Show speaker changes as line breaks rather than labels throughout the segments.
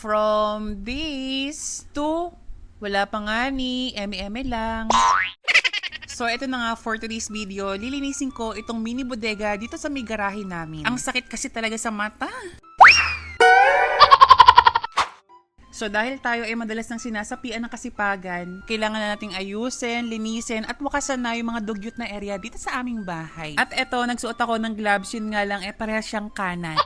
from this to wala pa nga ni eme-eme lang. So, ito na nga for today's video. Lilinisin ko itong mini bodega dito sa may garahe namin. Ang sakit kasi talaga sa mata. So, dahil tayo ay madalas nang sinasapian ng kasipagan, kailangan na nating ayusin, linisin, at wakasan na yung mga dugyot na area dito sa aming bahay. At eto, nagsuot ako ng gloves, yun nga lang, parehas siyang kanan.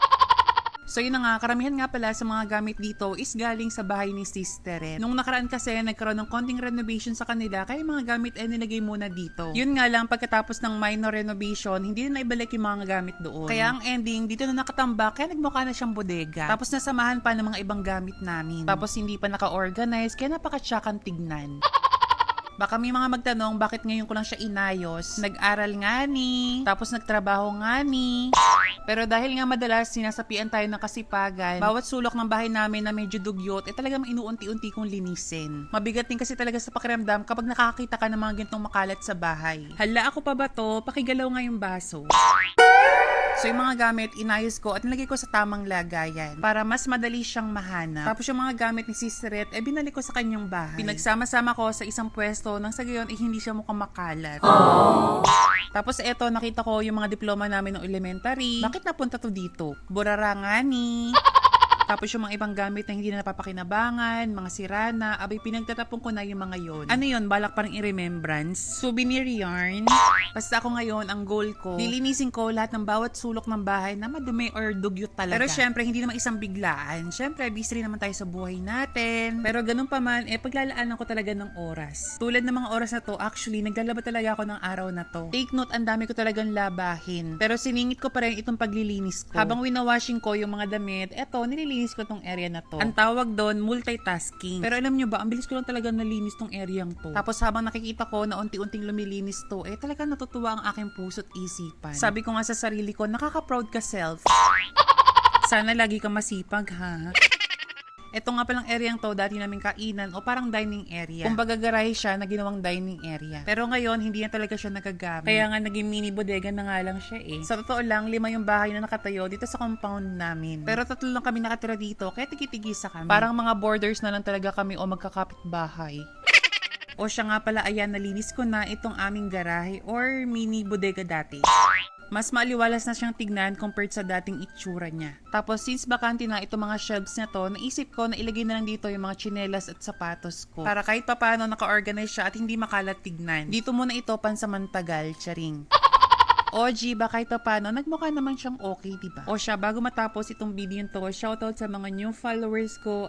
So yun na nga, karamihan nga pala sa mga gamit dito is galing sa bahay ni sister. Nung nakaraan kasi, nagkaroon ng konting renovation sa kanila, kaya mga gamit ay nilagay muna dito. Yun nga lang, pagkatapos ng minor renovation, hindi na naibalik yung mga gamit doon. Kaya ang ending, dito na nakatambak, kaya nagmukha na siyang bodega. Tapos nasamahan pa ng mga ibang gamit namin. Tapos hindi pa naka-organize, kaya napaka-tsakan tignan. Baka may mga magtanong bakit ngayon ko lang siya inayos. Nag-aral nga ni, tapos nagtrabaho nga ni. Pero dahil nga madalas sinasapian tayo ng kasipagan, bawat sulok ng bahay namin na medyo dugyot, talagang inuunti-unti kong linisin. Mabigat din kasi talaga sa pakiramdam kapag nakakakita ka ng mga gintong makalat sa bahay. Hala, ako pa ba to? Pakigalaw nga yung baso. So yung mga gamit, inayos ko at nilagay ko sa tamang lagayan para mas madali siyang mahanap. Tapos yung mga gamit ni Sister binalik ko sa kanyang bahay. Pinagsama-sama ko sa isang pwesto nang sa gayon hindi siya mukhang makalat. Aww. Tapos eto, nakita ko yung mga diploma namin ng elementary. Bakit napunta to dito? Burara nga ni. Tapos yung mga ibang gamit na hindi na napapakinabangan, mga sira na, abay pinagtatapon ko na yung mga yon. Ano yun? Balak parang i-remembrance? Souvenir yarn? Basta ako ngayon, ang goal ko, lilinisin ko lahat ng bawat sulok ng bahay na madumi or dugyot talaga. Pero syempre, hindi naman isang biglaan. Syempre, busy rin naman tayo sa buhay natin. Pero ganun pa man, paglalaanan ko talaga ng oras. Tulad ng mga oras na to, actually, naglalaba talaga ako ng araw na to. Take note, ang dami ko talagang labahin. Pero siningit ko pa rin itong paglilinis ko. Habang winawashing ko yung mga damit, nililinis ko tong area na to. Ang tawag doon, multitasking. Pero alam nyo ba, ang bilis ko lang talaga nalinis tong area to. Tapos habang nakikita ko na unti-unting lumilinis to, talaga natutuwa ang aking puso't isipan. Sabi ko nga sa sarili ko, nakaka-proud ka self. Sana lagi ka masipag, ha? Ito nga palang area to, dati naming kainan o parang dining area. Kumbaga garahe siya na ginawang dining area. Pero ngayon, hindi na talaga siya nagagamit. Kaya nga naging mini bodega na nga lang siya Sa totoo lang, 5 yung bahay na nakatayo dito sa compound namin. Pero 3 lang kami nakatira dito, kaya tigit-tigisa kami. Parang mga borders na lang talaga kami o magkakapit bahay. O siya nga pala, ayan, nalinis ko na itong aming garahe or mini bodega dati. Mas maaliwalas na siyang tignan compared sa dating itsura niya. Tapos since bakante na itong mga shelves na to, naisip ko na ilagay na lang dito yung mga tsinelas at sapatos ko. Para kahit papaano naka-organize siya at hindi makalat tignan. Dito muna ito pansamantagal, charing. OG, ba kahit paano, nagmukha naman siyang okay, diba? O siya, bago matapos itong video to, shoutout sa mga new followers ko.